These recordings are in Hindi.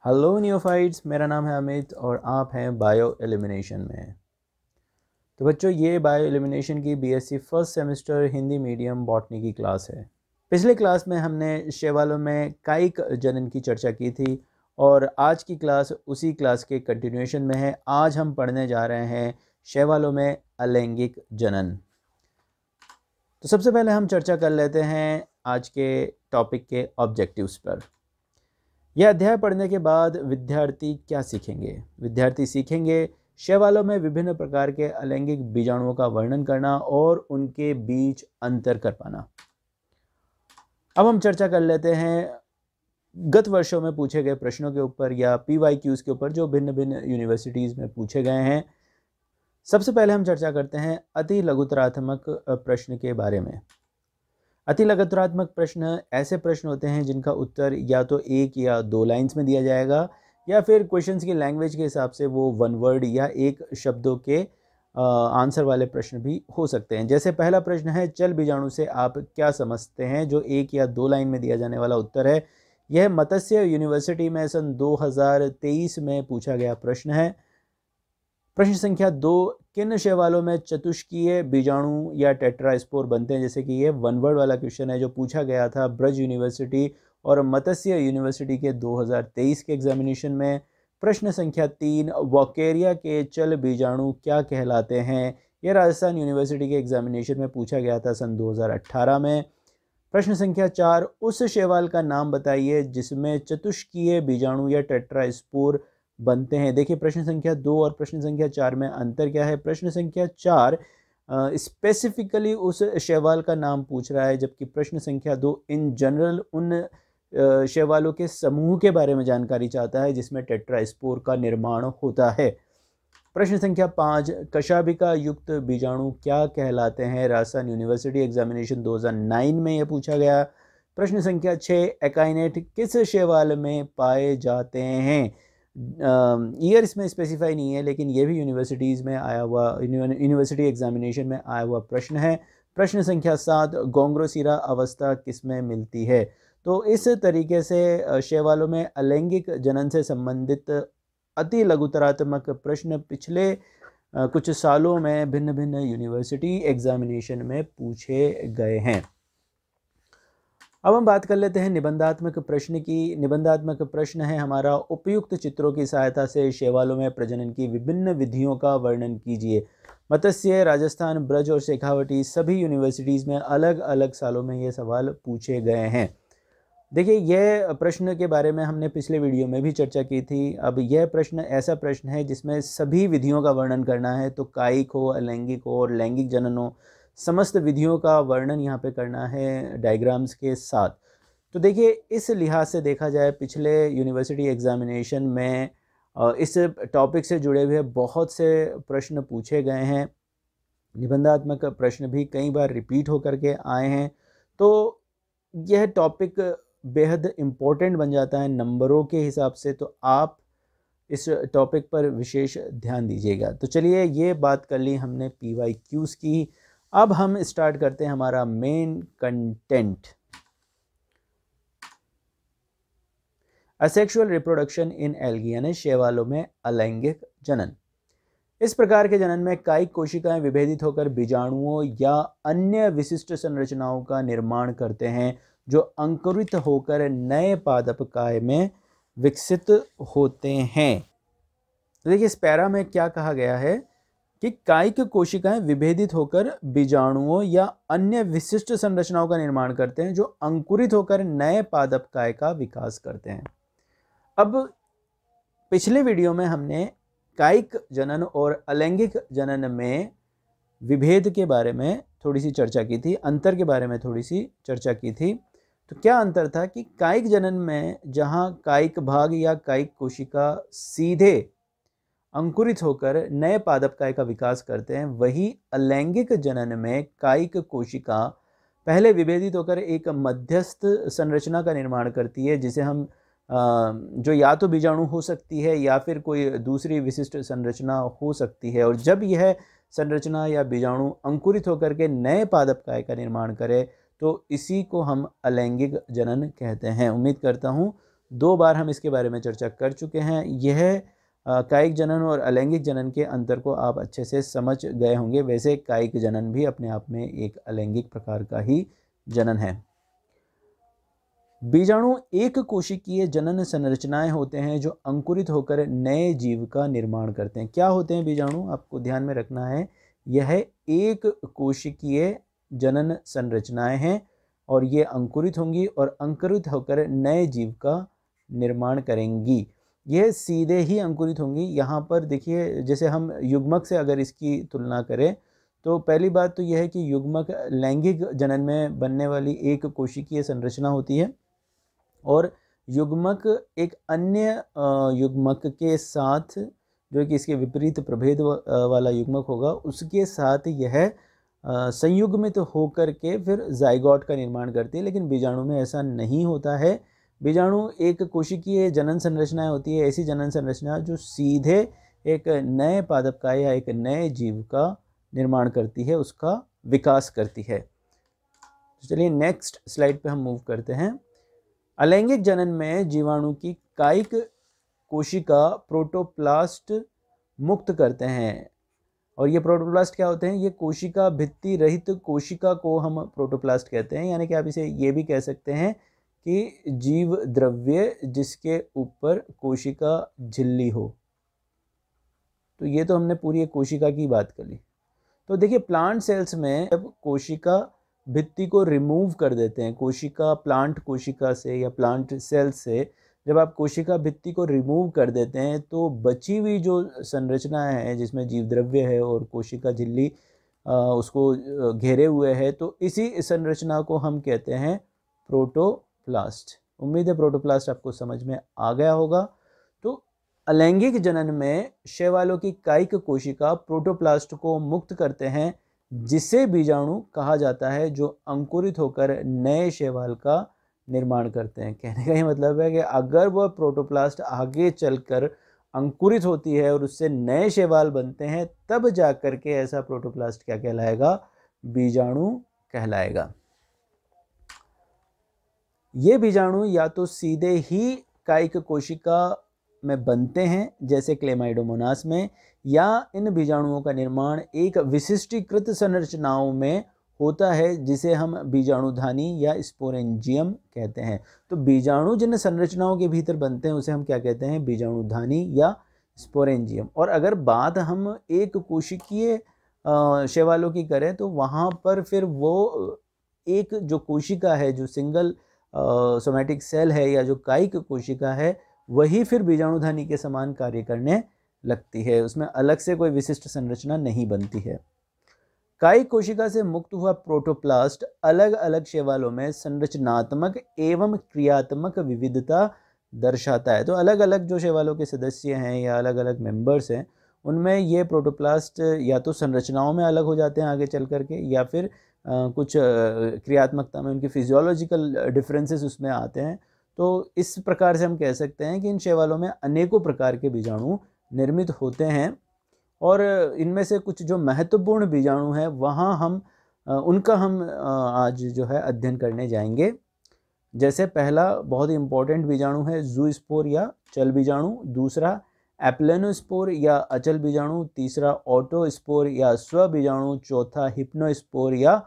हेलो नियोफाइट्स, मेरा नाम है अमित और आप हैं बायो एलिमिनेशन में। तो बच्चों, ये बायो एलिमिनेशन की BSc first semester Hindi medium botany की क्लास है। पिछले क्लास में हमने शैवालों में कायिक जनन की चर्चा की थी और आज की क्लास उसी क्लास के कंटिन्यूएशन में है। आज हम पढ़ने जा रहे हैं शैवालों में अलैंगिक जनन। तो सबसे पहले हम चर्चा कर लेते हैं आज के टॉपिक के ऑब्जेक्टिव्स पर। यह अध्याय पढ़ने के बाद विद्यार्थी क्या सीखेंगे? विद्यार्थी सीखेंगे शैवालों में विभिन्न प्रकार के अलैंगिक बीजाणुओं का वर्णन करना और उनके बीच अंतर कर पाना। अब हम चर्चा कर लेते हैं गत वर्षों में पूछे गए प्रश्नों के ऊपर या PYQs के ऊपर जो भिन्न भिन्न यूनिवर्सिटीज़ में पूछे गए हैं। सबसे पहले हम चर्चा करते हैं अति लघुतरात्मक प्रश्न के बारे में। अति लघुतरात्मक प्रश्न ऐसे प्रश्न होते हैं जिनका उत्तर या तो एक या दो लाइंस में दिया जाएगा या फिर क्वेश्चंस की लैंग्वेज के हिसाब से वो वन वर्ड या एक शब्दों के आंसर वाले प्रश्न भी हो सकते हैं। जैसे पहला प्रश्न है, चल बीजाणु से आप क्या समझते हैं, जो एक या दो लाइन में दिया जाने वाला उत्तर है। यह मत्स्य यूनिवर्सिटी में सन 2023 में पूछा गया प्रश्न है। प्रश्न संख्या 2, किन शैवालों में चतुष्कीय बीजाणु या टेट्रास्पोर बनते हैं। जैसे कि ये वन वर्ड वाला क्वेश्चन है जो पूछा गया था ब्रज यूनिवर्सिटी और मत्स्य यूनिवर्सिटी के 2023 के एग्जामिनेशन में। प्रश्न संख्या 3, वॉकेरिया के चल बीजाणु क्या कहलाते हैं। यह राजस्थान यूनिवर्सिटी के एग्जामिनेशन में पूछा गया था सन 2018 में। प्रश्न संख्या 4, उस शैवाल का नाम बताइए जिसमें चतुष्कीय बीजाणु या टेट्रास्पोर बनते हैं। देखिए, प्रश्न संख्या 2 और प्रश्न संख्या 4 में अंतर क्या है। प्रश्न संख्या 4 स्पेसिफिकली उस शैवाल का नाम पूछ रहा है, जबकि प्रश्न संख्या 2 इन जनरल उन शैवालों के समूह के बारे में जानकारी चाहता है जिसमें टेट्रास्पोर का निर्माण होता है। प्रश्न संख्या 5, कशाभिका युक्त बीजाणु क्या कहलाते हैं। राजस्थान यूनिवर्सिटी एग्जामिनेशन 2009 में यह पूछा गया। प्रश्न संख्या 6, एकाइनेट किस शैवाल में पाए जाते हैं। ईयर इसमें स्पेसिफाई नहीं है, लेकिन ये भी यूनिवर्सिटीज़ में आया हुआ, यूनिवर्सिटी एग्जामिनेशन में आया हुआ प्रश्न है। प्रश्न संख्या 7, गोंग्रोसिरा अवस्था किसमें मिलती है। तो इस तरीके से शैवालों में अलैंगिक जनन से संबंधित अति लघुतरात्मक प्रश्न पिछले कुछ सालों में भिन्न भिन्न यूनिवर्सिटी एग्जामिनेशन में पूछे गए हैं। अब हम बात कर लेते हैं निबंधात्मक प्रश्न की। निबंधात्मक प्रश्न है हमारा, उपयुक्त चित्रों की सहायता से शैवालों में प्रजनन की विभिन्न विधियों का वर्णन कीजिए। मत्स्य, राजस्थान, ब्रज और शेखावटी सभी यूनिवर्सिटीज़ में अलग अलग सालों में ये सवाल पूछे गए हैं। देखिए, यह प्रश्न के बारे में हमने पिछले वीडियो में भी चर्चा की थी। अब यह प्रश्न ऐसा प्रश्न है जिसमें सभी विधियों का वर्णन करना है, तो कायिक हो, अलैंगिक हो और लैंगिक जनन हो, समस्त विधियों का वर्णन यहाँ पे करना है डायग्राम्स के साथ। तो देखिए, इस लिहाज से देखा जाए पिछले यूनिवर्सिटी एग्जामिनेशन में इस टॉपिक से जुड़े हुए बहुत से प्रश्न पूछे गए हैं। निबंधात्मक प्रश्न भी कई बार रिपीट होकर के आए हैं। तो यह टॉपिक बेहद इम्पोर्टेंट बन जाता है नंबरों के हिसाब से, तो आप इस टॉपिक पर विशेष ध्यान दीजिएगा। तो चलिए, ये बात कर ली हमने PYQs की। अब हम स्टार्ट करते हैं हमारा main content. Asexual reproduction in algae, यानी शैवालों में अलैंगिक जनन। इस प्रकार के जनन में कायिक कोशिकाएं विभेदित होकर बीजाणुओं या अन्य विशिष्ट संरचनाओं का निर्माण करते हैं जो अंकुरित होकर नए पादप काय में विकसित होते हैं। तो देखिए, इस पैरा में क्या कहा गया है कि कायिक कोशिकाएं विभेदित होकर बीजाणुओं या अन्य विशिष्ट संरचनाओं का निर्माण करते हैं जो अंकुरित होकर नए पादप काय का विकास करते हैं। अब पिछले वीडियो में हमने कायिक जनन और अलैंगिक जनन में विभेद के बारे में थोड़ी सी चर्चा की थी, अंतर के बारे में थोड़ी सी चर्चा की थी। तो क्या अंतर था कि कायिक जनन में जहां कायिक भाग या कायिक कोशिका सीधे अंकुरित होकर नए पादप काय का विकास करते हैं, वही अलैंगिक जनन में कायिक कोशिका पहले विभेदित होकर एक मध्यस्थ संरचना का निर्माण करती है, जिसे हम जो या तो बीजाणु हो सकती है या फिर कोई दूसरी विशिष्ट संरचना हो सकती है। और जब यह संरचना या बीजाणु अंकुरित होकर के नए पादप काय का निर्माण करे तो इसी को हम अलैंगिक जनन कहते हैं। उम्मीद करता हूँ 2 बार हम इसके बारे में चर्चा कर चुके हैं। यह कायिक जनन और अलैंगिक जनन के अंतर को आप अच्छे से समझ गए होंगे। वैसे कायिक जनन भी अपने आप में एक अलैंगिक प्रकार का ही जनन है। बीजाणु एक कोशिकीय जनन संरचनाएं होते हैं जो अंकुरित होकर नए जीव का निर्माण करते हैं। क्या होते हैं बीजाणु, आपको ध्यान में रखना है। यह एक कोशिकीय जनन संरचनाएं हैं और ये अंकुरित होंगी और अंकुरित होकर नए जीव का निर्माण करेंगी। यह सीधे ही अंकुरित होंगी। यहाँ पर देखिए, जैसे हम युग्मक से अगर इसकी तुलना करें तो पहली बात तो यह है कि युग्मक लैंगिक जनन में बनने वाली एक कोशिकीय संरचना होती है और युग्मक एक अन्य युग्मक के साथ, जो कि इसके विपरीत प्रभेद वाला युग्मक होगा, उसके साथ यह संयुग्मित होकर के फिर जाइगोट का निर्माण करती है। लेकिन बीजाणु में ऐसा नहीं होता है। बीजाणु एक कोशिकीय जनन संरचनाएं होती है, ऐसी जनन संरचना जो सीधे एक नए पादप का या एक नए जीव का निर्माण करती है, उसका विकास करती है। तो चलिए नेक्स्ट स्लाइड पे हम मूव करते हैं। अलैंगिक जनन में जीवाणु की कायिक कोशिका प्रोटोप्लास्ट मुक्त करते हैं। और ये प्रोटोप्लास्ट क्या होते हैं? ये कोशिका भित्ति रहित कोशिका को हम प्रोटोप्लास्ट कहते हैं। यानी कि आप इसे ये भी कह सकते हैं कि जीव द्रव्य जिसके ऊपर कोशिका झिल्ली हो। तो ये तो हमने पूरी एक कोशिका की बात कर ली। तो देखिए, प्लांट सेल्स में जब कोशिका भित्ति को रिमूव कर देते हैं, कोशिका प्लांट कोशिका से या प्लांट सेल से जब आप कोशिका भित्ति को रिमूव कर देते हैं तो बची हुई जो संरचना है जिसमें जीव द्रव्य है और कोशिका झिल्ली उसको घेरे हुए है, तो इसी संरचना को हम कहते हैं प्रोटोप्लास्ट। उम्मीद है प्रोटोप्लास्ट आपको समझ में आ गया होगा। तो अलैंगिक जनन में शैवालों की कायिक कोशिका प्रोटोप्लास्ट को मुक्त करते हैं, जिसे बीजाणु कहा जाता है, जो अंकुरित होकर नए शैवाल का निर्माण करते हैं। कहने का ये मतलब है कि अगर वह प्रोटोप्लास्ट आगे चलकर अंकुरित होती है और उससे नए शैवाल बनते हैं, तब जाकर के ऐसा प्रोटोप्लास्ट क्या कहलाएगा? बीजाणु कहलाएगा। ये बीजाणु या तो सीधे ही कायिक कोशिका में बनते हैं जैसे क्लेमाइडोमोनास में, या इन बीजाणुओं का निर्माण एक विशिष्टीकृत संरचनाओं में होता है जिसे हम बीजाणुधानी या स्पोरेंजियम कहते हैं। तो बीजाणु जिन संरचनाओं के भीतर बनते हैं उसे हम क्या कहते हैं? बीजाणुधानी या स्पोरेंजियम। और अगर बात हम एक कोशिकीय शैवालों की करें तो वहाँ पर फिर वो एक जो कोशिका है, जो सिंगल सोमैटिक सेल है या जो कायिक कोशिका है, वही फिर बीजाणुधानी के समान कार्य करने लगती है। उसमें अलग से कोई विशिष्ट संरचना नहीं बनती है। कायिक कोशिका से मुक्त हुआ प्रोटोप्लास्ट अलग अलग शैवालों में संरचनात्मक एवं क्रियात्मक विविधता दर्शाता है। तो अलग अलग जो शैवालों के सदस्य हैं या अलग अलग मेंबर्स हैं, उनमें ये प्रोटोप्लास्ट या तो संरचनाओं में अलग हो जाते हैं आगे चल करके, या फिर कुछ क्रियात्मकता में उनकी फिजियोलॉजिकल डिफरेंसेस उसमें आते हैं। तो इस प्रकार से हम कह सकते हैं कि इन शैवालों में अनेकों प्रकार के बीजाणु निर्मित होते हैं और इनमें से कुछ जो महत्वपूर्ण बीजाणु हैं वहाँ हम उनका हम आज जो है अध्ययन करने जाएंगे। जैसे पहला बहुत ही इम्पोर्टेंट बीजाणु है ज़ूस्पोर या चल बीजाणु, दूसरा एप्लेनोस्पोर या अचल बीजाणु, तीसरा ऑटोस्पोर या स्व बीजाणु, चौथा हिप्नोस्पोर या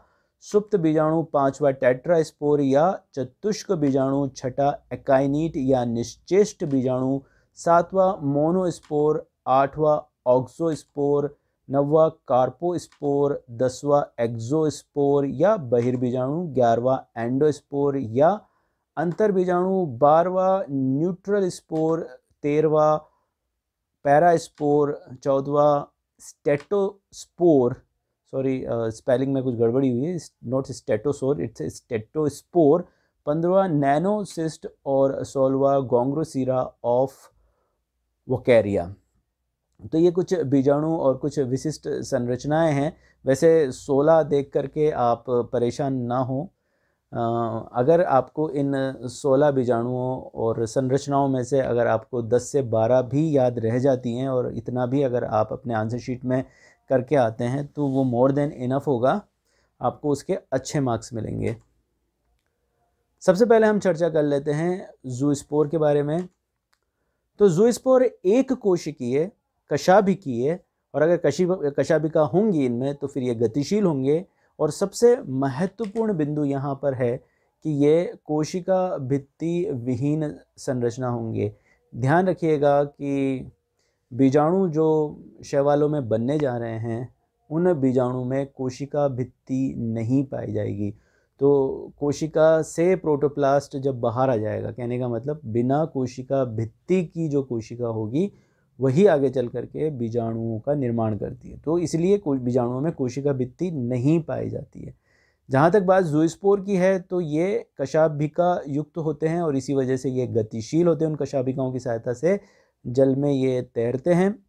सुप्त बीजाणु, पांचवा टेट्रास्पोर या चतुष्क बीजाणु, छठा एकाइनीट या निश्चेष्ट बीजाणु, सातवां मोनोस्पोर, आठवां ऑक्सोस्पोर, नौवां कार्पोस्पोर, 10वां एक्सोस्पोर या बहिर्बीजाणु, 11वां एंडोस्पोर या अंतर बीजाणु, 12वां न्यूट्रल स्पोर, 13वां पैरास्पोर, 14वां स्टेटोस्पोर, सॉरी स्पेलिंग में कुछ गड़बड़ी हुई है, नॉट स्टेटोसोर, इट्स स्टेटोस्पोर, 15वां नैनोसिस्ट और 16वां गोंग्रोसीरा ऑफ वोकेरिया। तो ये कुछ बीजाणु और कुछ विशिष्ट संरचनाएं हैं। वैसे 16 देख करके आप परेशान ना हो। अगर आपको इन 16 बीजाणुओं और संरचनाओं में से अगर आपको 10 से 12 भी याद रह जाती हैं और इतना भी अगर आप अपने आंसर शीट में करके आते हैं तो वो मोर देन इनफ होगा, आपको उसके अच्छे मार्क्स मिलेंगे। सबसे पहले हम चर्चा कर लेते हैं ज़ूस्पोर के बारे में। तो ज़ूस्पोर एक कोशिकीय कशाभिकीय, और अगर कशाभिका होंगी इनमें तो फिर ये गतिशील होंगे। और सबसे महत्वपूर्ण बिंदु यहाँ पर है कि ये कोशिका भित्ति विहीन संरचना होंगे। ध्यान रखिएगा कि बीजाणु जो शैवालों में बनने जा रहे हैं उन बीजाणु में कोशिका भित्ति नहीं पाई जाएगी। तो कोशिका से प्रोटोप्लास्ट जब बाहर आ जाएगा, कहने का मतलब बिना कोशिका भित्ति की जो कोशिका होगी वही आगे चल करके बीजाणुओं का निर्माण करती है। तो इसलिए बीजाणुओं में कोशिका भित्ति नहीं पाई जाती है। जहाँ तक बात ज़ूस्पोर की है तो ये कशाभिका युक्त होते हैं और इसी वजह से ये गतिशील होते हैं। उन कशाभिकाओं की सहायता से जल में ये तैरते हैं,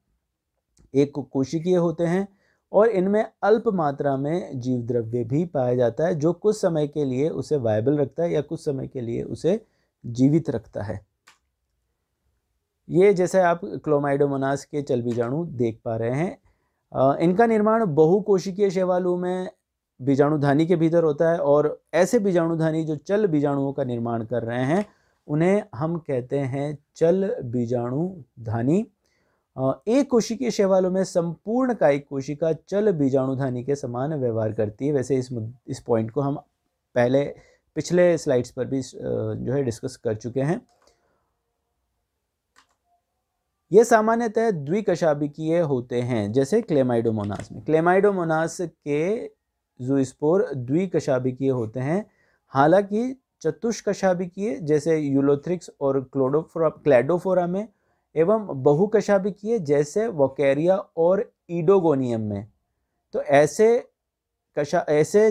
एक कोशिकीय होते हैं और इनमें अल्प मात्रा में जीव द्रव्य भी पाया जाता है जो कुछ समय के लिए उसे वायबल रखता है या कुछ समय के लिए उसे जीवित रखता है। ये जैसे आप क्लोमाइडोमोनास के चल बीजाणु देख पा रहे हैं। इनका निर्माण बहुकोशिकीय शैवालों में बीजाणुधानी के भीतर होता है और ऐसे बीजाणुधानी जो चल बीजाणुओं का निर्माण कर रहे हैं उन्हें हम कहते हैं चल बीजाणुधानी। एक कोशिकीय शैवालों में संपूर्ण कायिक कोशिका चल बीजाणुधानी के समान व्यवहार करती है। वैसे इस पॉइंट को हम पिछले स्लाइड्स पर भी जो है डिस्कस कर चुके हैं। ये सामान्यतः द्विकशाभिकीय होते हैं जैसे क्लेमाइडोमोनास में। क्लेमाइडोमोनास के ज़ूस्पोर द्विकशाभिकीय होते हैं, हालांकि चतुष्कशाभिकीय जैसे यूलोथ्रिक्स और क्लैडोफोरा में एवं बहुकशाभिकीय जैसे वोकेरिया और ईडोगोनियम में। तो ऐसे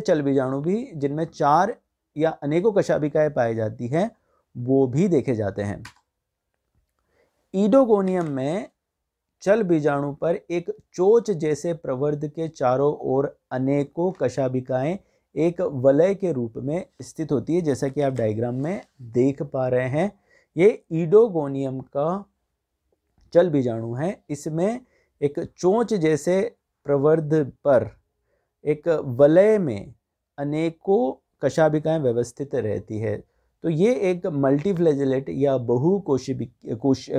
चल बीजाणु भी जिनमें 4 या अनेकों कशाभिकाएं पाई जाती हैं वो भी देखे जाते हैं। ईडोगोनियम में चल बीजाणु पर एक चोंच जैसे प्रवर्ध के चारों ओर अनेकों कशाभिकाएं एक वलय के रूप में स्थित होती है, जैसा कि आप डायग्राम में देख पा रहे हैं। ये ईडोगोनियम का चल बीजाणु है। इसमें एक चोंच जैसे प्रवर्ध पर एक वलय में अनेकों कशाभिकाएं व्यवस्थित रहती है। तो ये एक मल्टीफ्लैजेलेट या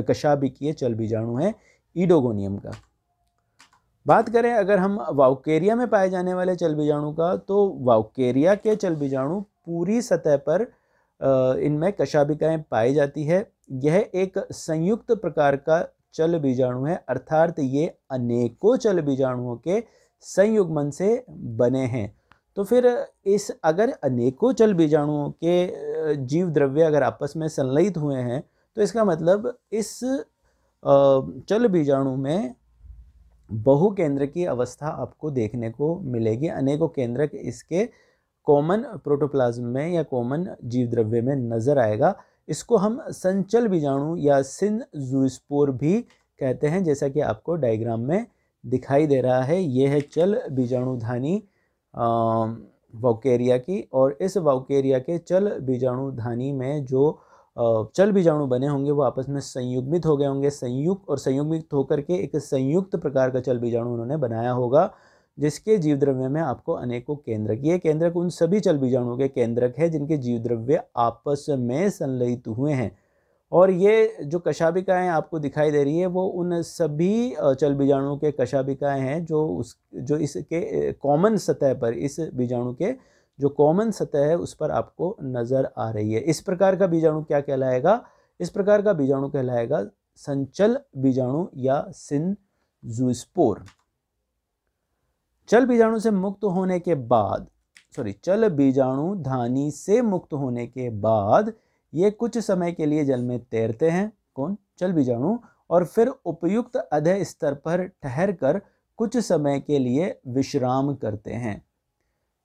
कशाभिकीय चल बीजाणु है ईडोगोनियम का। बात करें अगर हम वाउकेरिया में पाए जाने वाले चल बीजाणु का, तो वाउकेरिया के चल बीजाणु पूरी सतह पर इनमें कशाभिकाएं पाई जाती है। यह एक संयुक्त प्रकार का चल बीजाणु है, अर्थात ये अनेकों चल बीजाणुओं के संयुग्मन से बने हैं। तो फिर अगर अनेकों चल बीजाणुओं के जीव द्रव्य अगर आपस में संलयित हुए हैं तो इसका मतलब इस चल बीजाणु में बहुकेंद्र की अवस्था आपको देखने को मिलेगी। अनेकों केंद्रक इसके कॉमन प्रोटोप्लाज्म में या कॉमन जीव द्रव्य में नजर आएगा। इसको हम संचल बीजाणु या सिन ज़ूस्पोर भी कहते हैं, जैसा कि आपको डायग्राम में दिखाई दे रहा है। यह है चल बीजाणुधानी वाउकेरिया की, और इस वाउकेरिया के चल बीजाणुधानी में जो चल बीजाणु बने होंगे वो आपस में संयुग्मित हो गए होंगे। संयुग्मित होकर के एक संयुक्त प्रकार का चल बीजाणु उन्होंने बनाया होगा, जिसके जीव द्रव्य में आपको अनेकों केंद्रक, ये केंद्रक उन सभी चल बीजाणुओं के केंद्रक है जिनके जीव द्रव्य आपस में संलयित हुए हैं। और ये जो कशाभिकाएं आपको दिखाई दे रही है वो उन सभी चल बीजाणुओं के कशाभिकाएं हैं जो इसके कॉमन सतह पर, इस बीजाणु के जो कॉमन सतह है उस पर आपको नजर आ रही है। इस प्रकार का बीजाणु क्या कहलाएगा? इस प्रकार का बीजाणु कहलाएगा संचल बीजाणु या सिन ज़ूस्पोर। चल बीजाणु से मुक्त होने के बाद, चल बीजाणुधानी से मुक्त होने के बाद ये कुछ समय के लिए जल में तैरते हैं, कौन? चल बीजाणु, और फिर उपयुक्त अधः स्तर पर ठहर कर कुछ समय के लिए विश्राम करते हैं।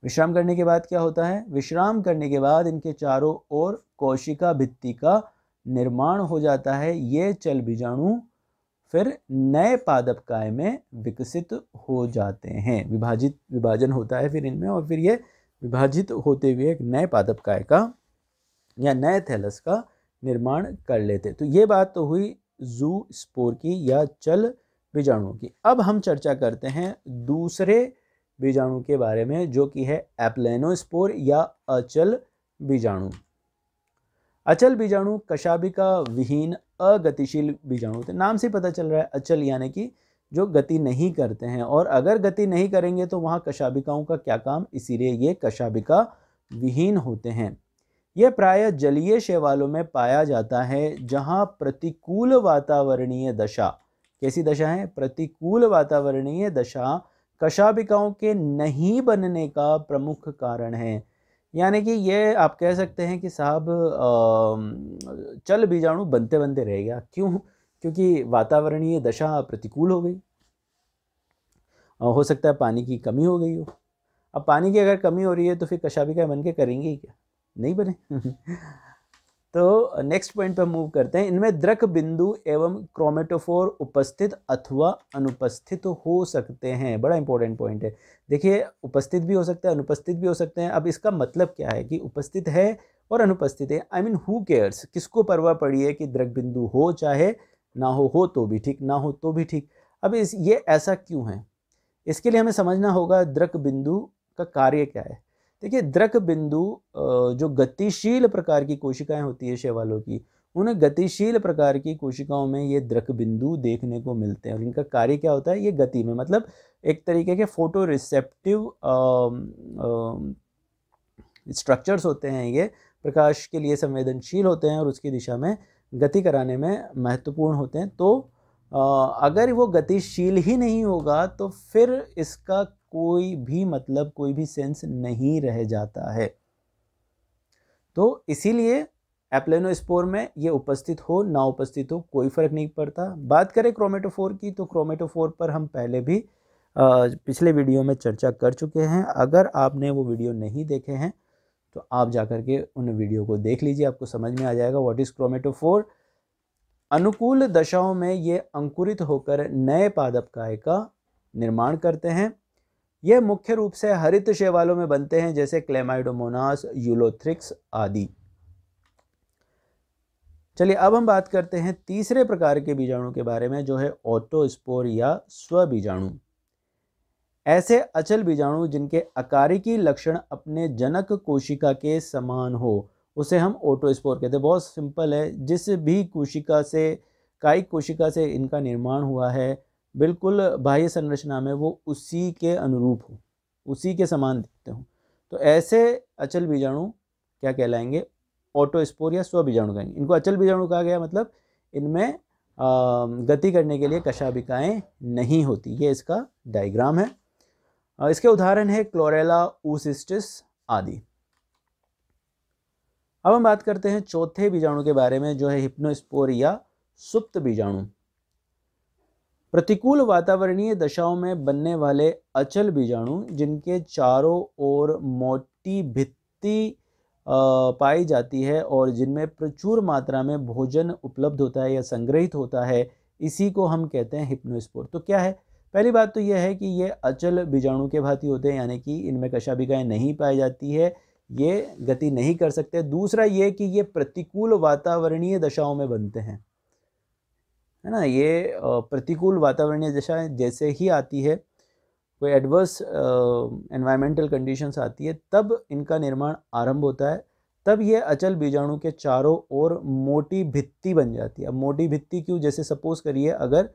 विश्राम करने के बाद क्या होता है? विश्राम करने के बाद इनके चारों ओर कोशिका भित्ति का निर्माण हो जाता है। ये चल बीजाणु फिर नए पादपकाय में विकसित हो जाते हैं। विभाजन होता है फिर इनमें, और फिर ये विभाजित होते हुए एक नए पादपकाय का या नए थैलस का निर्माण कर लेते। तो ये बात तो हुई ज़ूस्पोर की या चल बीजाणुओं की। अब हम चर्चा करते हैं दूसरे बीजाणु के बारे में, जो कि है एप्लेनोस्पोर या अचल बीजाणु। अचल बीजाणु कशाभिका विहीन अगतिशील बीजाणु होते हैं। नाम से पता चल रहा है अचल यानी कि जो गति नहीं करते हैं, और अगर गति नहीं करेंगे तो वहाँ कशाभिकाओं का क्या काम, इसीलिए ये कशाभिका विहीन होते हैं। यह प्रायः जलीय शैवालों में पाया जाता है जहाँ प्रतिकूल वातावरणीय दशा, कैसी दशा है, प्रतिकूल वातावरणीय दशा कशाभिकाओं के नहीं बनने का प्रमुख कारण है। यानी कि ये आप कह सकते हैं कि साहब चल बीजाणु बनते बनते रह गया, क्यों, क्योंकि वातावरणीय दशा प्रतिकूल हो गई। हो सकता है पानी की कमी हो गई हो। अब पानी की अगर कमी हो रही है तो फिर कशाभिका बन के करेंगे ही क्या, नहीं बने। तो नेक्स्ट पॉइंट पर मूव करते हैं। इनमें द्रक बिंदु एवं क्रोमेटोफोर उपस्थित अथवा अनुपस्थित हो सकते हैं। बड़ा इंपॉर्टेंट पॉइंट है। देखिए, उपस्थित भी हो सकते हैं, अनुपस्थित भी हो सकते हैं। अब इसका मतलब क्या है कि उपस्थित है और अनुपस्थित है, आई मीन हु केयर्स, किसको परवाह पड़ी है कि द्रक बिंदु हो चाहे ना हो तो भी ठीक, ना हो तो भी ठीक। अब ये ऐसा क्यों है, इसके लिए हमें समझना होगा द्रक बिंदु का कार्य क्या है। देखिए, द्रक बिंदु जो गतिशील प्रकार की कोशिकाएं होती है शैवालों की, उन गतिशील प्रकार की कोशिकाओं में ये द्रक बिंदु देखने को मिलते हैं। और इनका कार्य क्या होता है, ये गति में, मतलब एक तरीके के फोटो रिसेप्टिव स्ट्रक्चर्स होते हैं, ये प्रकाश के लिए संवेदनशील होते हैं और उसकी दिशा में गति कराने में महत्वपूर्ण होते हैं। तो अगर वो गतिशील ही नहीं होगा तो फिर इसका कोई भी मतलब, कोई भी सेंस नहीं रह जाता है। तो इसीलिए एप्लेनोस्पोर में ये उपस्थित हो ना उपस्थित हो कोई फर्क नहीं पड़ता। बात करें क्रोमेटोफोर की, तो क्रोमेटोफोर पर हम पहले भी पिछले वीडियो में चर्चा कर चुके हैं। अगर आपने वो वीडियो नहीं देखे हैं तो आप जाकर के उन वीडियो को देख लीजिए, आपको समझ में आ जाएगा व्हाट इज क्रोमेटोफोर। अनुकूल दशाओं में ये अंकुरित होकर नए पादपकाय का निर्माण करते हैं। यह मुख्य रूप से हरित शैवालों में बनते हैं, जैसे क्लेमाइडोमोनास, यूलोथ्रिक्स आदि। चलिए अब हम बात करते हैं तीसरे प्रकार के बीजाणु के बारे में, जो है ऑटोस्पोर या स्वबीजाणु। ऐसे अचल बीजाणु जिनके आकारिकी लक्षण अपने जनक कोशिका के समान हो, उसे हम ऑटोस्पोर कहते हैं। बहुत सिंपल है, जिस भी कोशिका से, कायिक कोशिका से इनका निर्माण हुआ है, बिल्कुल बाह्य संरचना में वो उसी के अनुरूप हो, उसी के समान दिखते हो, तो ऐसे अचल बीजाणु क्या कहलाएंगे, ऑटोस्पोर या स्वबीजाणु कहेंगे। इनको अचल बीजाणु कहा गया, मतलब इनमें गति करने के लिए कशाभिकाएं नहीं होती। ये इसका डायग्राम है। इसके उदाहरण है क्लोरेला ऊसिस्टिस आदि। अब हम बात करते हैं चौथे बीजाणु के बारे में, जो है हिप्नोस्पोर या सुप्त बीजाणु। प्रतिकूल वातावरणीय दशाओं में बनने वाले अचल बीजाणु जिनके चारों ओर मोटी भित्ति पाई जाती है और जिनमें प्रचुर मात्रा में भोजन उपलब्ध होता है या संग्रहित होता है, इसी को हम कहते हैं हिप्नोस्पोर। तो क्या है, पहली बात तो यह है कि ये अचल बीजाणु के भांति होते हैं, यानी कि इनमें कशाभिकाएं नहीं पाई जाती है, ये गति नहीं कर सकते। दूसरा ये कि ये प्रतिकूल वातावरणीय दशाओं में बनते हैं, है ना। ये प्रतिकूल वातावरणीय दशा जैसे ही आती है, कोई एडवर्स एनवायरमेंटल कंडीशंस आती है, तब इनका निर्माण आरंभ होता है। तब ये अचल बीजाणु के चारों ओर मोटी भित्ति बन जाती है। अब मोटी भित्ति क्यों, जैसे सपोज करिए अगर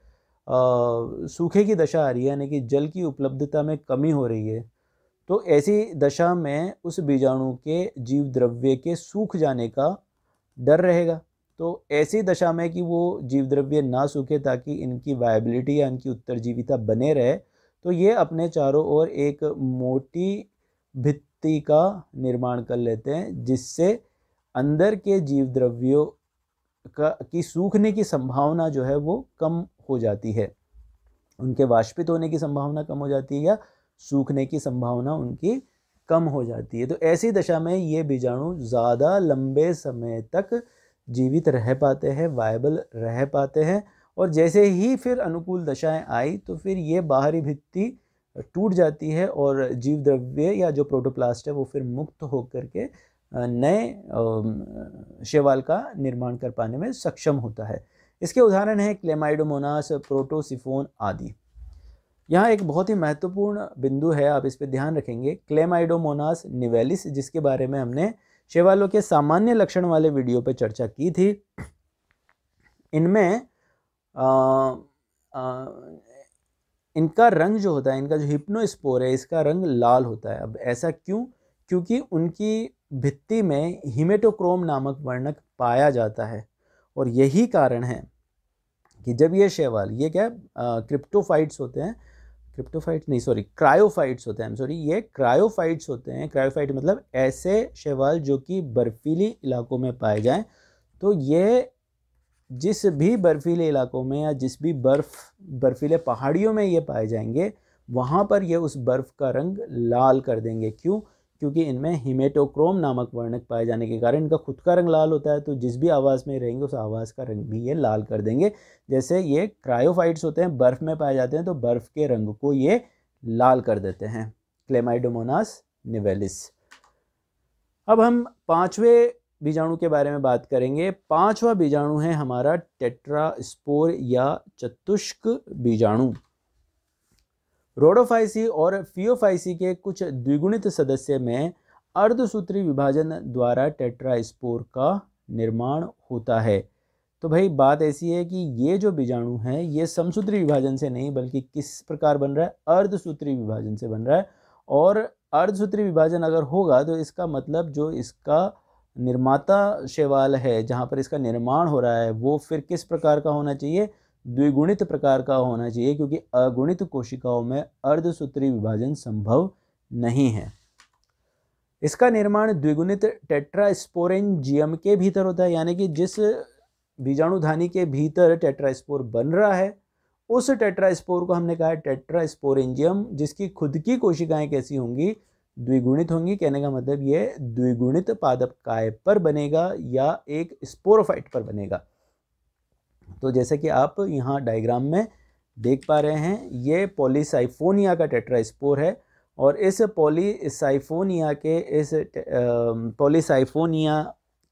सूखे की दशा आ रही है, यानी कि जल की उपलब्धता में कमी हो रही है, तो ऐसी दशा में उस बीजाणु के जीव द्रव्य के सूख जाने का डर रहेगा। तो ऐसी दशा में कि वो जीव द्रव्य ना सूखे ताकि इनकी वायबिलिटी या इनकी उत्तरजीविता बने रहे, तो ये अपने चारों ओर एक मोटी भित्ति का निर्माण कर लेते हैं, जिससे अंदर के जीव द्रव्यों की सूखने की संभावना जो है वो कम हो जाती है, उनके वाष्पित होने की संभावना कम हो जाती है या सूखने की संभावना उनकी कम हो जाती है। तो ऐसी दशा में ये बीजाणु ज़्यादा लंबे समय तक जीवित रह पाते हैं, वायबल रह पाते हैं। और जैसे ही फिर अनुकूल दशाएं आई तो फिर ये बाहरी भित्ति टूट जाती है और जीव द्रव्य या जो प्रोटोप्लास्ट है वो फिर मुक्त होकर के नए शैवाल का निर्माण कर पाने में सक्षम होता है। इसके उदाहरण हैं क्लेमाइडोमोनास, प्रोटोसिफोन आदि। यहाँ एक बहुत ही महत्वपूर्ण बिंदु है, आप इस पर ध्यान रखेंगे। क्लेमाइडोमोनास निवेलिस, जिसके बारे में हमने शैवालों के सामान्य लक्षण वाले वीडियो पर चर्चा की थी। इनमें इनका रंग जो होता है, इनका जो हिप्नोस्पोर है, इसका रंग लाल होता है। अब ऐसा क्यों? क्योंकि उनकी भित्ति में हिमेटोक्रोम नामक वर्णक पाया जाता है, और यही कारण है कि जब ये शैवाल, ये क्या क्रिप्टोफाइट्स होते हैं, क्रिप्टोफाइट्स नहीं सॉरी क्रायोफाइट्स होते हैं, ये क्रायोफाइट्स होते हैं। क्रायोफाइट मतलब ऐसे शैवाल जो कि बर्फीली इलाकों में पाए जाएं। तो ये जिस भी बर्फीले इलाकों में या जिस भी बर्फीले पहाड़ियों में ये पाए जाएंगे, वहाँ पर ये उस बर्फ़ का रंग लाल कर देंगे। क्यों? क्योंकि इनमें हिमेटोक्रोम नामक वर्णक पाए जाने के कारण इनका खुद का रंग लाल होता है। तो जिस भी आवाज़ में रहेंगे उस आवाज़ का रंग भी ये लाल कर देंगे। जैसे ये क्रायोफाइट्स होते हैं, बर्फ़ में पाए जाते हैं, तो बर्फ़ के रंग को ये लाल कर देते हैं। क्लेमाइडोमोनास निवेलिस। अब हम पाँचवें बीजाणु के बारे में बात करेंगे। पांचवा बीजाणु है हमारा टेट्रास्पोर या चतुष्क बीजाणु। रोडोफाइसी और फियोफाइसी के कुछ द्विगुणित सदस्य में अर्धसूत्री विभाजन द्वारा टेट्रास्पोर का निर्माण होता है। तो भाई बात ऐसी है कि ये जो बीजाणु है ये समसूत्री विभाजन से नहीं बल्कि किस प्रकार बन रहा है? अर्धसूत्री विभाजन से बन रहा है। और अर्धसूत्री विभाजन अगर होगा तो इसका मतलब जो इसका निर्माता शैवाल है, जहाँ पर इसका निर्माण हो रहा है, वो फिर किस प्रकार का होना चाहिए? द्विगुणित प्रकार का होना चाहिए, क्योंकि अगुणित कोशिकाओं में अर्धसूत्री विभाजन संभव नहीं है। इसका निर्माण द्विगुणित टेट्रास्पोरेंजियम के भीतर होता है, यानी कि जिस बीजाणुधानी के भीतर टेट्रास्पोर बन रहा है उस टेट्रास्पोर को हमने कहा है टेट्रास्पोरेंजियम, जिसकी खुद की कोशिकाएं कैसी होंगी? द्विगुणित होंगी। कहने का मतलब ये द्विगुणित पादप काय पर बनेगा या एक स्पोरोफाइट पर बनेगा। तो जैसे कि आप यहाँ डायग्राम में देख पा रहे हैं, ये पॉलीसाइफोनिया का टेट्रास्पोर है, और इस पॉलीसाइफोनिया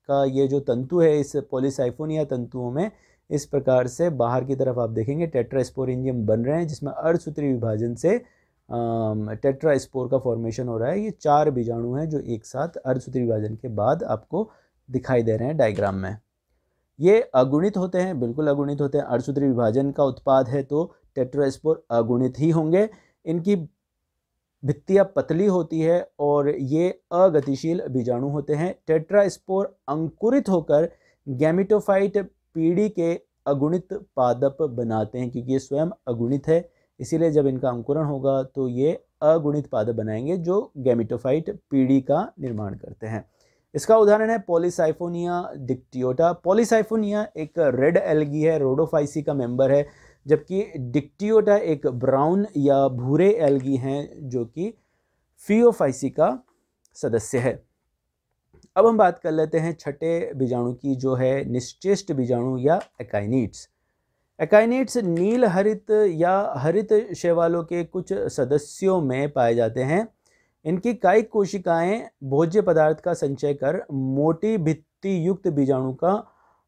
का ये जो तंतु है, इस पॉलीसाइफोनिया तंतुओं में इस प्रकार से बाहर की तरफ आप देखेंगे टेट्रास्पोरेंजियम बन रहे हैं, जिसमें अर्धसूत्री विभाजन से टेट्रास्पोर का फॉर्मेशन हो रहा है। ये 4 बीजाणु हैं जो एक साथ अर्धसूत्री विभाजन के बाद आपको दिखाई दे रहे हैं डायग्राम में। ये अगुणित होते हैं, बिल्कुल अगुणित होते हैं। अर्धसूत्री विभाजन का उत्पाद है तो टेट्रास्पोर अगुणित ही होंगे। इनकी भित्तियाँ पतली होती है और ये अगतिशील बीजाणु होते हैं। टेट्रास्पोर अंकुरित होकर गैमेटोफाइट पीढ़ी के अगुणित पादप बनाते हैं, क्योंकि ये स्वयं अगुणित है, इसीलिए जब इनका अंकुरण होगा तो ये अगुणित पादप बनाएंगे जो गैमेटोफाइट पीढ़ी का निर्माण करते हैं। इसका उदाहरण है पॉलीसाइफोनिया डिक्टियोटा। पॉलीसाइफोनिया एक रेड एल्गी है, रोडोफाइसी का मेंबर है, जबकि डिक्टियोटा एक ब्राउन या भूरे एल्गी हैं जो कि फियोफाइसी का सदस्य है। अब हम बात कर लेते हैं छठे बीजाणु की, जो है निश्चेष्ट बीजाणु या एकाइनीट्स। एकाइनेट्स नील हरित या हरित शैवालों के कुछ सदस्यों में पाए जाते हैं। इनकी कायिक कोशिकाएं भोज्य पदार्थ का संचय कर मोटी भित्ति युक्त बीजाणु का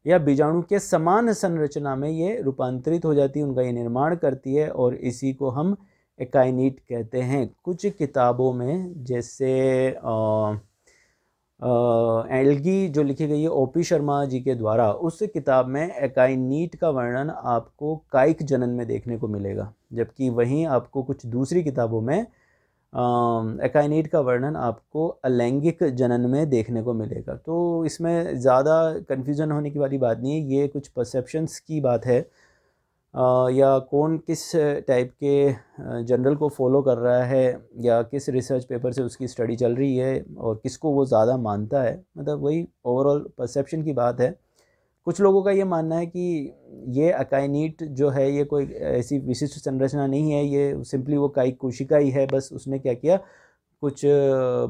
या बीजाणु के समान संरचना में ये रूपांतरित हो जाती है, उनका ये निर्माण करती है, और इसी को हम एकाइनीट कहते हैं। कुछ किताबों में जैसे एल्गी जो लिखी गई है ओपी शर्मा जी के द्वारा, उस किताब में एकाइनीट का वर्णन आपको कायिक जनन में देखने को मिलेगा, जबकि वहीं आपको कुछ दूसरी किताबों में एकाइनीट का वर्णन आपको अलैंगिक जनन में देखने को मिलेगा। तो इसमें ज़्यादा कन्फ्यूज़न होने की वाली बात नहीं है, ये कुछ परसेप्शंस की बात है, या कौन किस टाइप के जनरल को फॉलो कर रहा है या किस रिसर्च पेपर से उसकी स्टडी चल रही है और किसको वो ज़्यादा मानता है, मतलब वही ओवरऑल परसेप्शन की बात है। कुछ लोगों का ये मानना है कि ये अकाइनीट जो है ये कोई ऐसी विशिष्ट संरचना नहीं है, ये सिंपली वो कायिक कोशिका ही है, बस उसने क्या किया, कुछ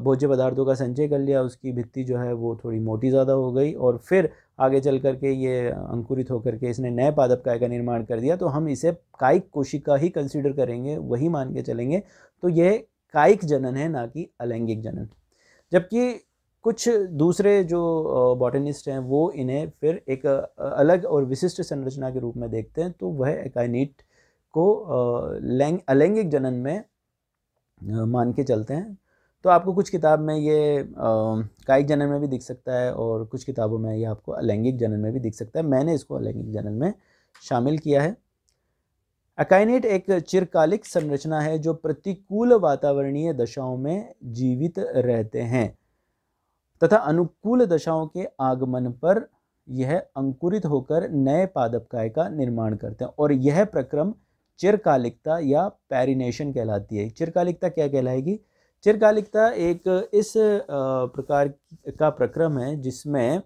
भोज्य पदार्थों का संचय कर लिया, उसकी भित्ति जो है वो थोड़ी मोटी ज़्यादा हो गई और फिर आगे चल करके ये अंकुरित होकर के इसने नए पादप काय का निर्माण कर दिया, तो हम इसे कायिक कोशिका ही कंसीडर करेंगे, वही मान के चलेंगे। तो यह कायिक जनन है, ना कि अलैंगिक जनन। जबकि कुछ दूसरे जो बॉटनिस्ट हैं वो इन्हें फिर एक अलग और विशिष्ट संरचना के रूप में देखते हैं, तो वह एकाइनीट को अलैंगिक जनन में मान के चलते हैं। तो आपको कुछ किताब में ये कायिक जनन में भी दिख सकता है और कुछ किताबों में ये आपको अलैंगिक जनन में भी दिख सकता है। मैंने इसको अलैंगिक जनन में शामिल किया है। अकाइनेट एक चिरकालिक संरचना है जो प्रतिकूल वातावरणीय दशाओं में जीवित रहते हैं तथा अनुकूल दशाओं के आगमन पर यह अंकुरित होकर नए पादपकाय का निर्माण करते हैं और यह प्रक्रम चिरकालिकता या पैरिनेशन कहलाती है। चिरकालिकता क्या कहलाएगी? चिरकालिकता एक इस प्रकार का प्रक्रम है जिसमें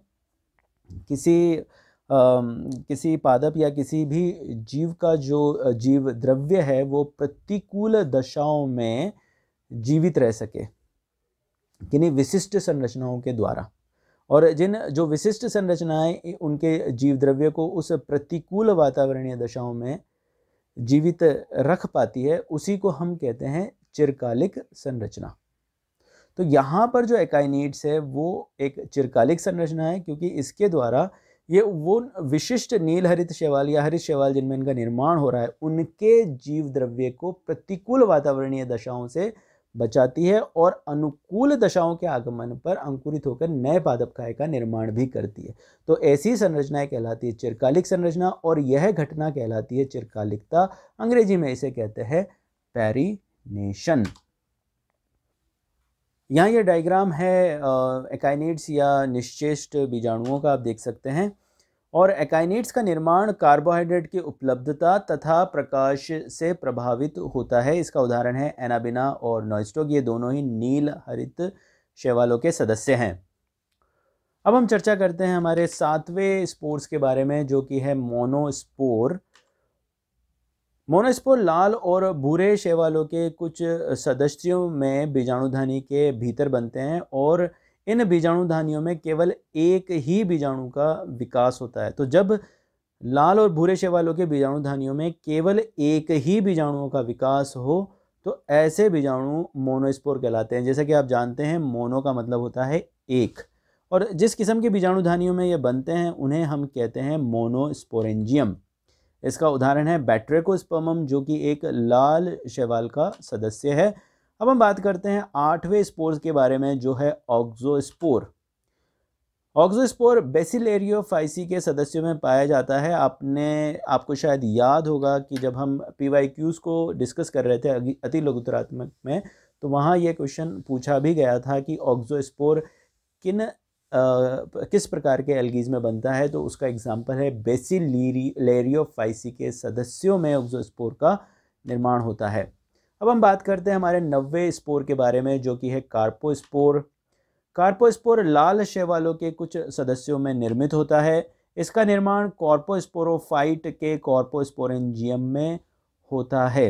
किसी पादप या किसी भी जीव का जो जीव द्रव्य है वो प्रतिकूल दशाओं में जीवित रह सके किन्हीं विशिष्ट संरचनाओं के द्वारा। और जो विशिष्ट संरचनाएं उनके जीव द्रव्य को उस प्रतिकूल वातावरणीय दशाओं में जीवित रख पाती है उसी को हम कहते हैं चिरकालिक संरचना। तो यहाँ पर जो एकाइनिड्स है वो एक चिरकालिक संरचना है क्योंकि इसके द्वारा ये वो विशिष्ट नील हरित शैवाल या हरित शैवाल जिनमें इनका निर्माण हो रहा है उनके जीव द्रव्य को प्रतिकूल वातावरणीय दशाओं से बचाती है और अनुकूल दशाओं के आगमन पर अंकुरित होकर नए पादपकाय का निर्माण भी करती है। तो ऐसी संरचनाएं कहलाती है चिरकालिक संरचना और यह घटना कहलाती है चिरकालिकता। अंग्रेजी में इसे कहते हैं पैरिनेशन। यहाँ ये डायग्राम है एकाइनिड्स या निश्चेष्ट बीजाणुओं का, आप देख सकते हैं। और एकाइनिड्स का निर्माण कार्बोहाइड्रेट की उपलब्धता तथा प्रकाश से प्रभावित होता है। इसका उदाहरण है एनाबिना और नॉइस्टोक, ये दोनों ही नील हरित शैवालों के सदस्य हैं। अब हम चर्चा करते हैं हमारे 7वें स्पोर्स के बारे में जो कि है मोनोस्पोर। मोनोस्पोर लाल और भूरे शैवालों के कुछ सदस्यों में बीजाणुधानी के भीतर बनते हैं और इन बीजाणुधानियों में केवल एक ही बीजाणु का विकास होता है। तो जब लाल और भूरे शैवालों के बीजाणुधानियों में केवल एक ही बीजाणुओं का विकास हो तो ऐसे बीजाणु मोनोस्पोर कहलाते हैं। जैसे कि आप जानते हैं मोनो का मतलब होता है एक, और जिस किस्म के बीजाणुधानियों में ये बनते हैं उन्हें हम कहते हैं मोनोस्पोरेंजियम। इसका उदाहरण है बैट्रेकोस्पर्मम जो कि एक लाल शैवाल का सदस्य है। अब हम बात करते हैं 8वें स्पोर्स के बारे में जो है ऑक्सोस्पोर। ऑक्सोस्पोर बेसिलेरियोफाइसी के सदस्यों में पाया जाता है। आपको शायद याद होगा कि जब हम PYQs को डिस्कस कर रहे थे अति लघुतरात्मक में तो वहाँ ये क्वेश्चन पूछा भी गया था कि ऑक्सोस्पोर किस प्रकार के एल्गीज में बनता है। तो उसका एग्जाम्पल है बेसिलेरियोफाइसी के सदस्यों में ऑक्सोस्पोर का निर्माण होता है। अब हम बात करते हैं हमारे 9वें स्पोर के बारे में जो कि है कार्पोस्पोर। कार्पोस्पोर लाल शैवालों के कुछ सदस्यों में निर्मित होता है। इसका निर्माण कॉर्पोस्पोरोफाइट के कॉर्पोस्पोरेंजियम में होता है।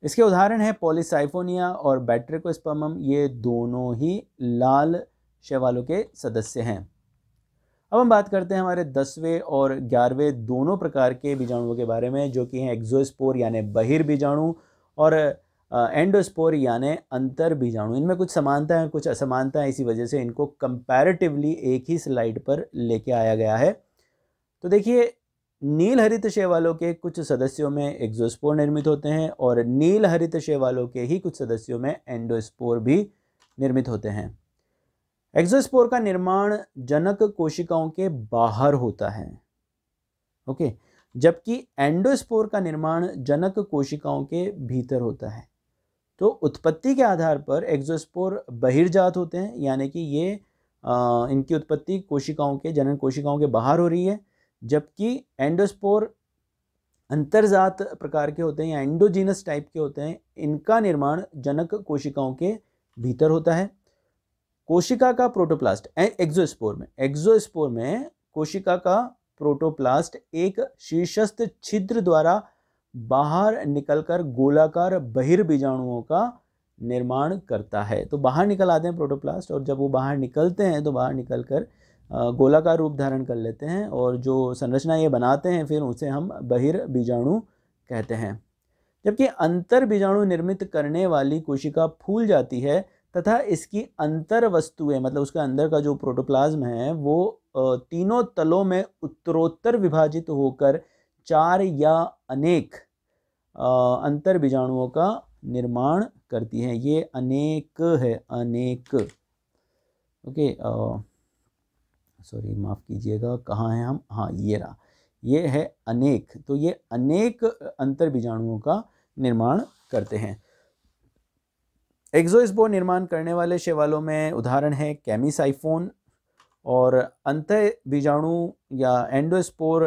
इसके उदाहरण है पॉलीसाइफोनिया और बैट्रेकोस्पर्मम, ये दोनों ही लाल शैवालों के सदस्य हैं। अब हम बात करते हैं हमारे 10वें और 11वें दोनों प्रकार के बीजाणुओं के बारे में जो कि हैं एक्सोस्पोर यानी बहिर्बीजाणु और एंडोस्पोर यानी अंतर बीजाणु। इनमें कुछ समानता है कुछ असमानता है, इसी वजह से इनको कंपैरेटिवली एक ही स्लाइड पर लेके आया गया है। तो देखिए नील हरित शैवालों के कुछ सदस्यों में एक्सोस्पोर निर्मित होते हैं और नील हरित शैवालों के ही कुछ सदस्यों में एंडोस्पोर भी निर्मित होते हैं। एक्सोस्पोर का निर्माण जनक कोशिकाओं के बाहर होता है, ओके, जबकि एंडोस्पोर का निर्माण जनक कोशिकाओं के भीतर होता है। तो उत्पत्ति के आधार पर एक्सोस्पोर बहिर्जात होते हैं, यानी कि ये इनकी उत्पत्ति कोशिकाओं के जनन कोशिकाओं के बाहर हो रही है, जबकि एंडोस्पोर अंतर्जात प्रकार के होते हैं या एंडोजीनस टाइप के होते हैं। इनका निर्माण जनक कोशिकाओं के भीतर होता है। कोशिका का प्रोटोप्लास्ट एक्सोस्पोर में कोशिका का प्रोटोप्लास्ट एक शीर्षस्थ छिद्र द्वारा बाहर निकलकर गोलाकार बहिर्बीजाणुओं का निर्माण करता है। तो बाहर निकल आते हैं प्रोटोप्लास्ट और जब वो बाहर निकलते हैं तो बाहर निकलकर गोलाकार रूप धारण कर लेते हैं और जो संरचना ये बनाते हैं फिर उसे हम बहिर्बीजाणु कहते हैं। जबकि अंतर बीजाणु निर्मित करने वाली कोशिका फूल जाती है तथा इसकी अंतर वस्तुएं मतलब उसके अंदर का जो प्रोटोप्लाज्म है वो तीनों तलों में उत्तरोत्तर विभाजित होकर 4 या अनेक अंतर बीजाणुओं का निर्माण करती हैं। ये अनेक है, अनेक। ओके, सॉरी माफ़ कीजिएगा, कहाँ हैं हम, हाँ ये रहा, ये है अनेक। तो ये अनेक अंतर बीजाणुओं का निर्माण करते हैं। एक्सोस्पोर निर्माण करने वाले शैवालों में उदाहरण है कैमीसाइफोन, और अंतः बीजाणु या एंडोस्पोर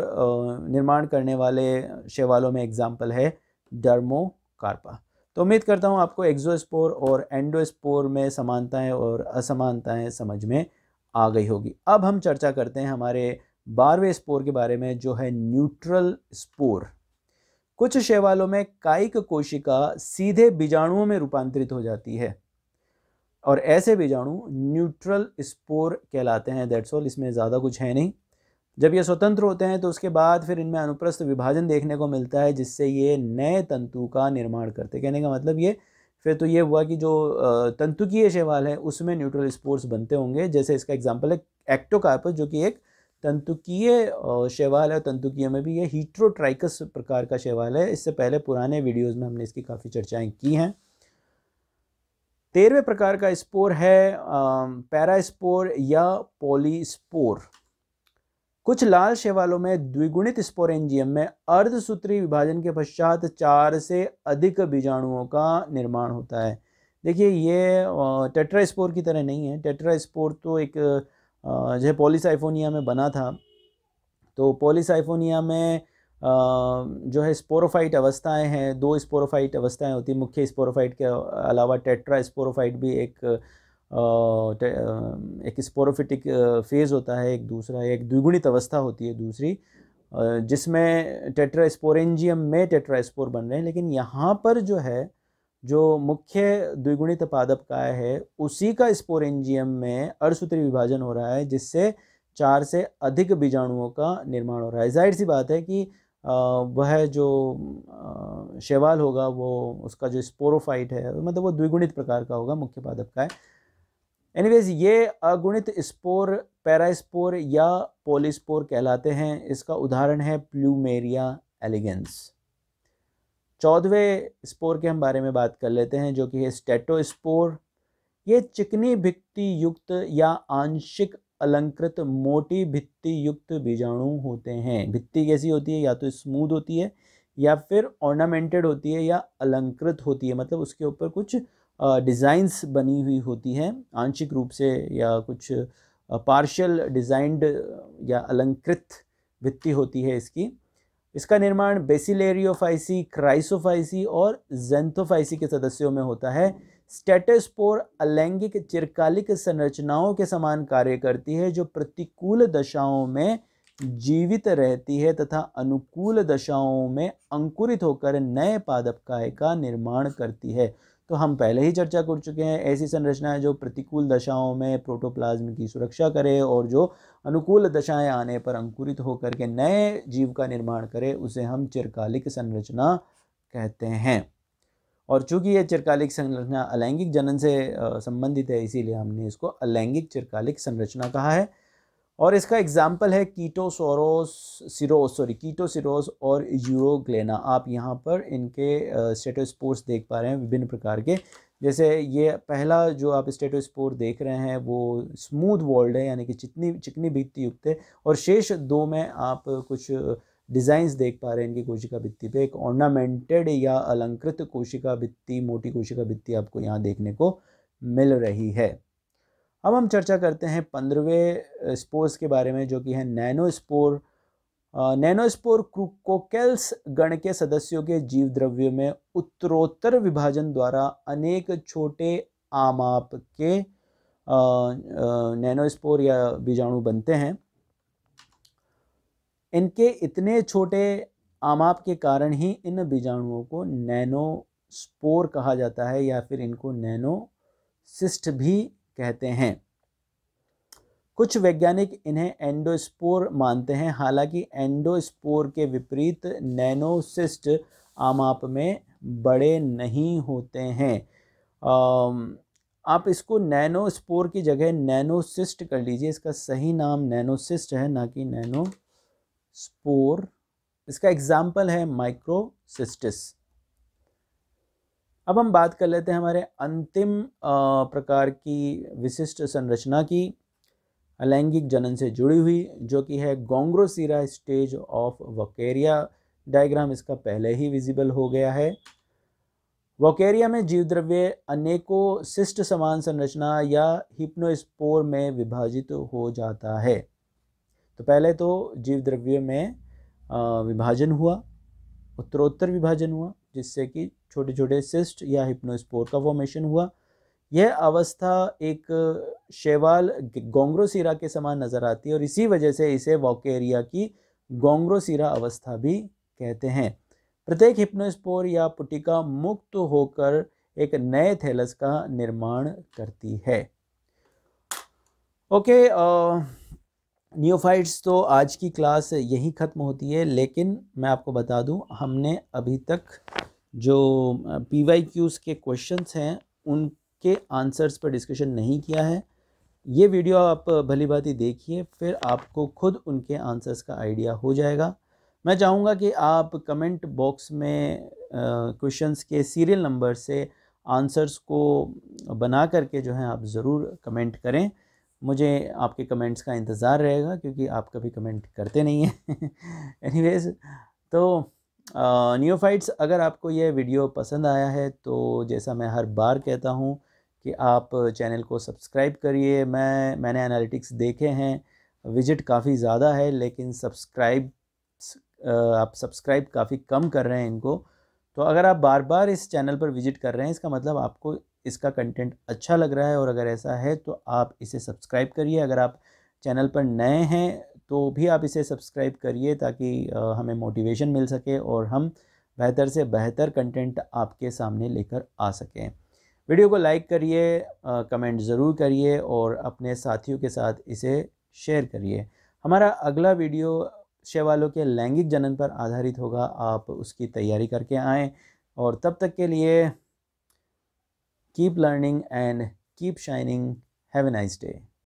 निर्माण करने वाले शैवालों में एग्जाम्पल है डर्मोकार्पा। तो उम्मीद करता हूँ आपको एक्सोस्पोर और एंडोस्पोर में समानताएं और असमानताएं समझ में आ गई होगी। अब हम चर्चा करते हैं हमारे 12वें स्पोर के बारे में, जो है न्यूट्रल स्पोर। कुछ शैवालों में कायिक कोशिका सीधे बीजाणुओं में रूपांतरित हो जाती है और ऐसे बीजाणु न्यूट्रल स्पोर कहलाते हैं। दैट्स ऑल, इसमें ज़्यादा कुछ है नहीं। जब ये स्वतंत्र होते हैं तो उसके बाद फिर इनमें अनुप्रस्थ विभाजन देखने को मिलता है, जिससे ये नए तंतु का निर्माण करते हैं। कहने का मतलब ये फिर तो ये हुआ कि जो तंतुकीय शैवाल है उसमें न्यूट्रल स्पोर्स बनते होंगे। जैसे इसका एग्जाम्पल है एक्टोकार्पस, जो कि एक तंतुकीय शैवाल है। तंतुकीय में भी ये हीट्रोट्राइकस प्रकार का शैवाल है। इससे पहले पुराने वीडियोज़ में हमने इसकी काफ़ी चर्चाएँ की हैं। 13वें प्रकार का स्पोर है पैरास्पोर या पॉलीस्पोर। कुछ लाल शैवालों में द्विगुणित स्पोरेंजियम में अर्धसूत्री विभाजन के पश्चात 4 से अधिक बीजाणुओं का निर्माण होता है। देखिए ये टेट्रास्पोर की तरह नहीं है। टेट्रास्पोर तो एक जो है पॉलीसाइफोनिया में बना था। तो पॉलीसाइफोनिया में जो है स्पोरोफाइट अवस्थाएं हैं, 2 स्पोरोफाइट अवस्थाएं होती हैं। मुख्य स्पोरोफाइट के अलावा टेट्रा स्पोरोफाइट भी एक स्पोरोफिटिक फेज़ होता है, एक दूसरा एक द्विगुणित अवस्था होती है दूसरी, जिसमें टेट्रास्पोरेंजियम में टेट्रास्पोर बन रहे हैं। लेकिन यहाँ पर जो है, जो मुख्य द्विगुणित पादप काय है, उसी का स्पोरेंजियम में अर्धसूत्री विभाजन हो रहा है, जिससे 4 से अधिक बीजाणुओं का निर्माण हो रहा है। जाहिर सी बात है कि वह जो शैवाल होगा वो उसका जो स्पोरोफाइट है मतलब वो द्विगुणित प्रकार का होगा, मुख्य पादप का है। एनीवेज, ये अगुणित स्पोर पैरास्पोर या पॉलीस्पोर कहलाते हैं। इसका उदाहरण है प्लूमेरिया एलिगेंस। 14वें स्पोर के हम बारे में बात कर लेते हैं, जो कि है स्टेटोस्पोर। ये चिकनी भित्ति युक्त या आंशिक अलंकृत मोटी भित्ति युक्त बीजाणु होते हैं। भित्ति कैसी होती है, या तो स्मूथ होती है या फिर ऑर्नामेंटेड होती है या अलंकृत होती है, मतलब उसके ऊपर कुछ डिज़ाइंस बनी हुई होती हैं आंशिक रूप से, या कुछ पार्शियल डिज़ाइंड या अलंकृत भित्ति होती है इसकी। इसका निर्माण बेसिलेरियोफाइसी, क्राइसोफाइसी और ज़ेंथोफाइसी के सदस्यों में होता है। स्टेटोस्पोर अलैंगिक चिरकालिक संरचनाओं के समान कार्य करती है, जो प्रतिकूल दशाओं में जीवित रहती है तथा अनुकूल दशाओं में अंकुरित होकर नए पादप काय का निर्माण करती है। तो हम पहले ही चर्चा कर चुके हैं, ऐसी संरचनाएं जो प्रतिकूल दशाओं में प्रोटोप्लाज्म की सुरक्षा करे और जो अनुकूल दशाएं आने पर अंकुरित होकर के नए जीव का निर्माण करे, उसे हम चिरकालिक संरचना कहते हैं। और चूंकि ये चिरकालिक संरचना अलैंगिक जनन से संबंधित है, इसीलिए हमने इसको अलैंगिक चिरकालिक संरचना कहा है। और इसका एग्जाम्पल है कीटोसिरोस और यूरोग्लेना। आप यहाँ पर इनके स्टेटोस्पोर्स देख पा रहे हैं विभिन्न प्रकार के। जैसे ये पहला जो आप स्टेटोस्पोर देख रहे हैं वो स्मूथ वॉल्ड है, यानी कि चिकनी भित्ति युक्त है, और शेष 2 में आप कुछ डिज़ाइंस देख पा रहे हैं इनकी कोशिका भित्ति पे। एक ऑर्नामेंटेड या अलंकृत कोशिका भित्ति, मोटी कोशिका भित्ति आपको यहाँ देखने को मिल रही है। अब हम चर्चा करते हैं 15वें स्पोर्स के बारे में, जो कि है नैनोस्पोर। नैनोस्पोर कोकेल्स गण के सदस्यों के जीव द्रव्य में उत्तरोत्तर विभाजन द्वारा अनेक छोटे आमाप के नैनोस्पोर या बीजाणु बनते हैं। इनके इतने छोटे आमाप के कारण ही इन बीजाणुओं को नैनोस्पोर कहा जाता है, या फिर इनको नैनोसिस्ट भी कहते हैं। कुछ वैज्ञानिक इन्हें एंडोस्पोर मानते हैं, हालांकि एंडोस्पोर के विपरीत नैनोसिस्ट आमाप में बड़े नहीं होते हैं। आप इसको नैनोस्पोर की जगह नैनोसिस्ट कर लीजिए। इसका सही नाम नैनोसिस्ट है, ना कि नैनोस्पोर। इसका एग्जाम्पल है माइक्रोसिस्टिस। अब हम बात कर लेते हैं हमारे अंतिम प्रकार की विशिष्ट संरचना की, अलैंगिक जनन से जुड़ी हुई, जो कि है गोंग्रोसीरा स्टेज ऑफ वोकेरिया। डायग्राम इसका पहले ही विजिबल हो गया है। वोकेरिया में जीवद्रव्य अनेकों सिस्ट समान संरचना या हिप्नोस्पोर में विभाजित हो जाता है। तो पहले तो जीवद्रव्य में विभाजन हुआ, उत्तरोत्तर विभाजन हुआ, जिससे कि छोटे छोटे सिस्ट या हिप्नोस्पोर का फॉर्मेशन हुआ। यह अवस्था एक शैवाल गोंग्रोसीरा के समान नजर आती है और इसी वजह से इसे वोकेरिया की गोंग्रोसीरा अवस्था भी कहते हैं। प्रत्येक हिप्नोस्पोर या पुटिका मुक्त होकर एक नए थैलस का निर्माण करती है। ओके, नियोफाइट्स तो आज की क्लास यही ख़त्म होती है, लेकिन मैं आपको बता दूं, हमने अभी तक जो PYQs के क्वेश्चंस हैं उनके आंसर्स पर डिस्कशन नहीं किया है। ये वीडियो आप भली भांति देखिए, फिर आपको खुद उनके आंसर्स का आइडिया हो जाएगा। मैं चाहूँगा कि आप कमेंट बॉक्स में क्वेश्चंस के सीरियल नंबर से आंसर्स को बना करके जो है आप ज़रूर कमेंट करें। मुझे आपके कमेंट्स का इंतज़ार रहेगा, क्योंकि आप कभी कमेंट करते नहीं हैं। एनीवेज, तो नियोफाइट्स, अगर आपको यह वीडियो पसंद आया है तो जैसा मैं हर बार कहता हूँ कि आप चैनल को सब्सक्राइब करिए। मैंने एनालिटिक्स देखे हैं, विजिट काफ़ी ज़्यादा है, लेकिन आप सब्सक्राइब काफ़ी कम कर रहे हैं इनको। तो अगर आप बार बार इस चैनल पर विजिट कर रहे हैं, इसका मतलब आपको इसका कंटेंट अच्छा लग रहा है, और अगर ऐसा है तो आप इसे सब्सक्राइब करिए। अगर आप चैनल पर नए हैं तो भी आप इसे सब्सक्राइब करिए, ताकि हमें मोटिवेशन मिल सके और हम बेहतर से बेहतर कंटेंट आपके सामने लेकर आ सकें। वीडियो को लाइक करिए, कमेंट ज़रूर करिए और अपने साथियों के साथ इसे शेयर करिए। हमारा अगला वीडियो शैवालों के लैंगिक जनन पर आधारित होगा। आप उसकी तैयारी करके आएँ, और तब तक के लिए keep learning and keep shining. Have a nice day.